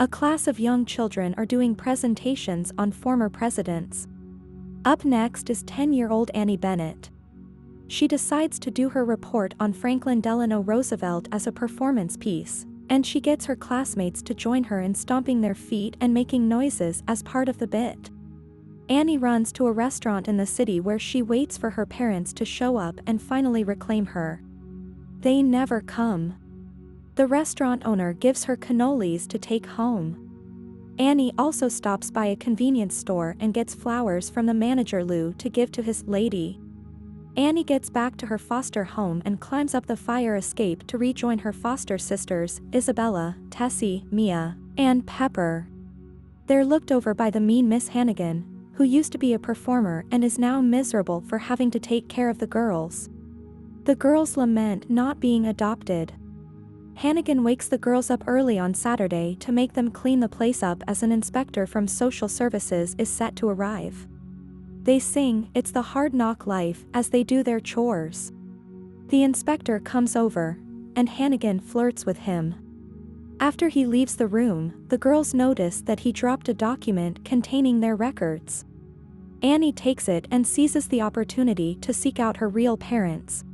A class of young children are doing presentations on former presidents. Up next is 10-year-old Annie Bennett. She decides to do her report on Franklin Delano Roosevelt as a performance piece, and she gets her classmates to join her in stomping their feet and making noises as part of the bit. Annie runs to a restaurant in the city where she waits for her parents to show up and finally reclaim her. They never come. The restaurant owner gives her cannolis to take home. Annie also stops by a convenience store and gets flowers from the manager Lou to give to his lady. Annie gets back to her foster home and climbs up the fire escape to rejoin her foster sisters, Isabella, Tessie, Mia, and Pepper. They're looked over by the mean Miss Hannigan, who used to be a performer and is now miserable for having to take care of the girls. The girls lament not being adopted. Hannigan wakes the girls up early on Saturday to make them clean the place up as an inspector from social services is set to arrive. They sing "It's the Hard Knock Life" as they do their chores. The inspector comes over, and Hannigan flirts with him. After he leaves the room, the girls notice that he dropped a document containing their records. Annie takes it and seizes the opportunity to seek out her real parents.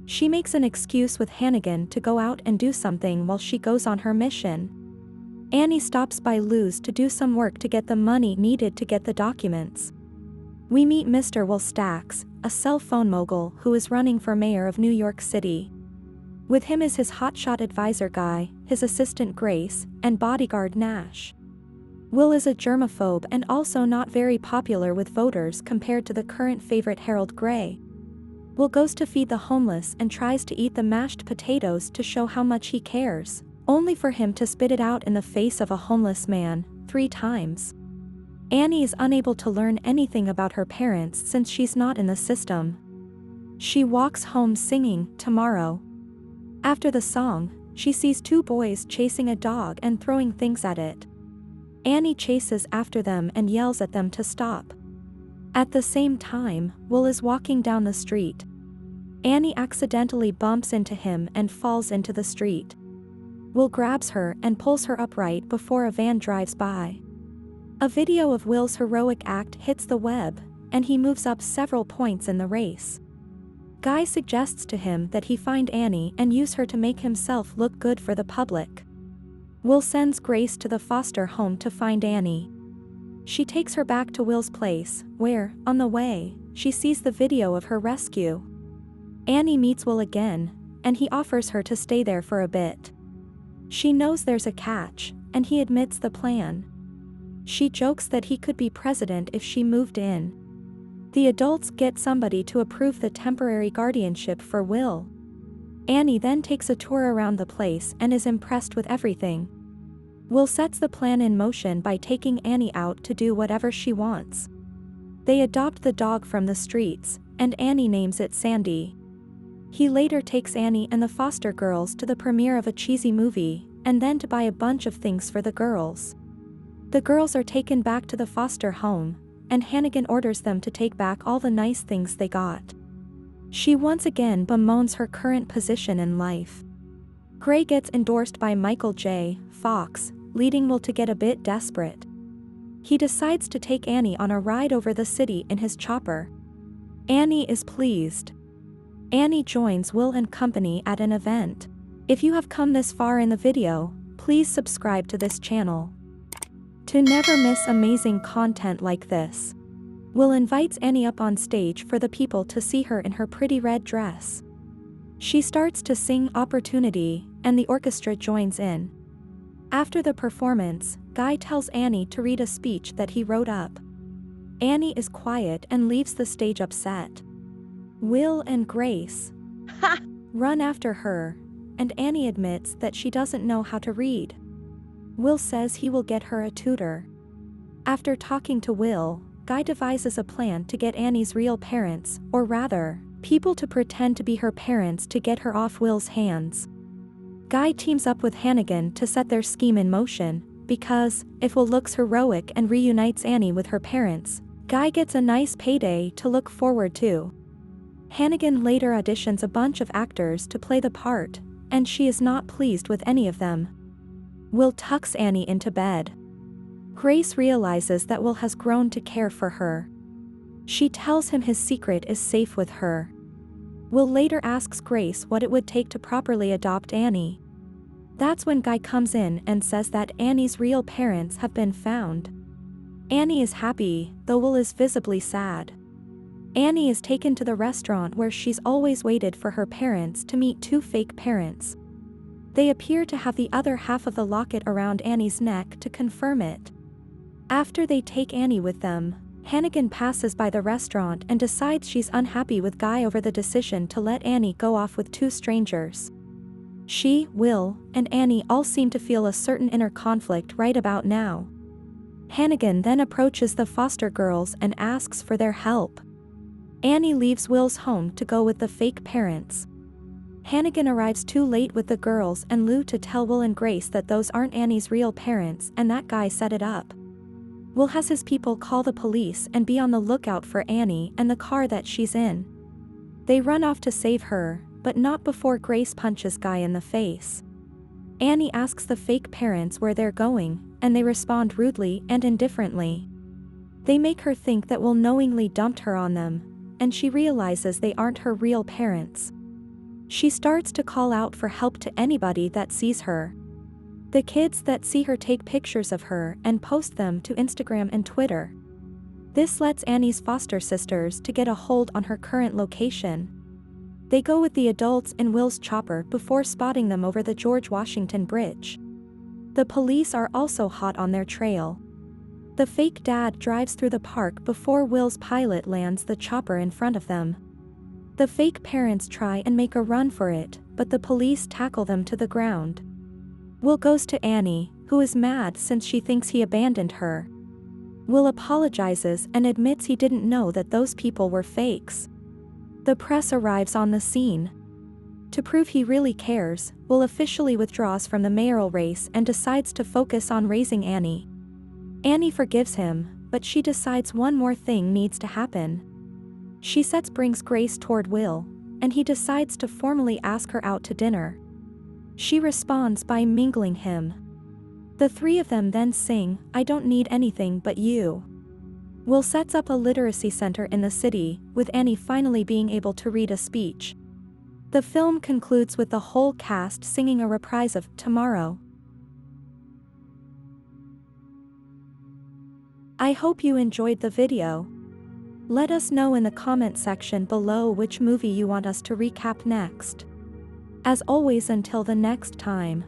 She makes an excuse with Hannigan to go out and do something while she goes on her mission. Annie stops by Lou's to do some work to get the money needed to get the documents. We meet Mr. Will Stacks, a cell phone mogul who is running for mayor of New York City. With him is his hotshot advisor Guy, his assistant Grace, and bodyguard Nash. Will is a germaphobe and also not very popular with voters compared to the current favorite Harold Gray. Will goes to feed the homeless and tries to eat the mashed potatoes to show how much he cares, only for him to spit it out in the face of a homeless man 3 times. Annie is unable to learn anything about her parents since she's not in the system. She walks home singing "Tomorrow." After the song, she sees 2 boys chasing a dog and throwing things at it. Annie chases after them and yells at them to stop. At the same time, Will is walking down the street. Annie accidentally bumps into him and falls into the street. Will grabs her and pulls her upright before a van drives by. A video of Will's heroic act hits the web, and he moves up several points in the race. Guy suggests to him that he find Annie and use her to make himself look good for the public. Will sends Grace to the foster home to find Annie. She takes her back to Will's place, where, on the way, she sees the video of her rescue. Annie meets Will again, and he offers her to stay there for a bit. She knows there's a catch, and he admits the plan. She jokes that he could be president if she moved in. The adults get somebody to approve the temporary guardianship for Will. Annie then takes a tour around the place and is impressed with everything. Will sets the plan in motion by taking Annie out to do whatever she wants. They adopt the dog from the streets, and Annie names it Sandy. He later takes Annie and the foster girls to the premiere of a cheesy movie, and then to buy a bunch of things for the girls. The girls are taken back to the foster home, and Hannigan orders them to take back all the nice things they got. She once again bemoans her current position in life. Gray gets endorsed by Michael J. Fox, leading Will to get a bit desperate. He decides to take Annie on a ride over the city in his chopper. Annie is pleased. Annie joins Will and company at an event. If you have come this far in the video, please subscribe to this channel to never miss amazing content like this. Will invites Annie up on stage for the people to see her in her pretty red dress. She starts to sing "Opportunity," and the orchestra joins in. After the performance, Guy tells Annie to read a speech that he wrote up. Annie is quiet and leaves the stage upset. Will and Grace run after her, and Annie admits that she doesn't know how to read. Will says he will get her a tutor. After talking to Will, Guy devises a plan to get Annie's real parents, or rather, people to pretend to be her parents to get her off Will's hands. Guy teams up with Hannigan to set their scheme in motion, because, if Will looks heroic and reunites Annie with her parents, Guy gets a nice payday to look forward to. Hannigan later auditions a bunch of actors to play the part, and she is not pleased with any of them. Will tucks Annie into bed. Grace realizes that Will has grown to care for her. She tells him his secret is safe with her. Will later asks Grace what it would take to properly adopt Annie. That's when Guy comes in and says that Annie's real parents have been found. Annie is happy, though Will is visibly sad. Annie is taken to the restaurant where she's always waited for her parents to meet two fake parents. They appear to have the other half of the locket around Annie's neck to confirm it. After they take Annie with them, Hannigan passes by the restaurant and decides she's unhappy with Guy over the decision to let Annie go off with two strangers. She, Will, and Annie all seem to feel a certain inner conflict right about now. Hannigan then approaches the foster girls and asks for their help. Annie leaves Will's home to go with the fake parents. Hannigan arrives too late with the girls and Lou to tell Will and Grace that those aren't Annie's real parents and that Guy set it up. Will has his people call the police and be on the lookout for Annie and the car that she's in. They run off to save her, but not before Grace punches Guy in the face. Annie asks the fake parents where they're going, and they respond rudely and indifferently. They make her think that Will knowingly dumped her on them, and she realizes they aren't her real parents. She starts to call out for help to anybody that sees her. The kids that see her take pictures of her and post them to Instagram and Twitter. This lets Annie's foster sisters to get a hold on her current location. They go with the adults in Will's chopper before spotting them over the George Washington Bridge. The police are also hot on their trail. The fake dad drives through the park before Will's pilot lands the chopper in front of them. The fake parents try and make a run for it, but the police tackle them to the ground. Will goes to Annie, who is mad since she thinks he abandoned her. Will apologizes and admits he didn't know that those people were fakes. The press arrives on the scene. To prove he really cares, Will officially withdraws from the mayoral race and decides to focus on raising Annie. Annie forgives him, but she decides one more thing needs to happen. She brings Grace toward Will, and he decides to formally ask her out to dinner. She responds by mingling him. The three of them then sing, "I Don't Need Anything But You." Will sets up a literacy center in the city, with Annie finally being able to read a speech. The film concludes with the whole cast singing a reprise of "Tomorrow." I hope you enjoyed the video. Let us know in the comment section below which movie you want us to recap next. As always, until the next time.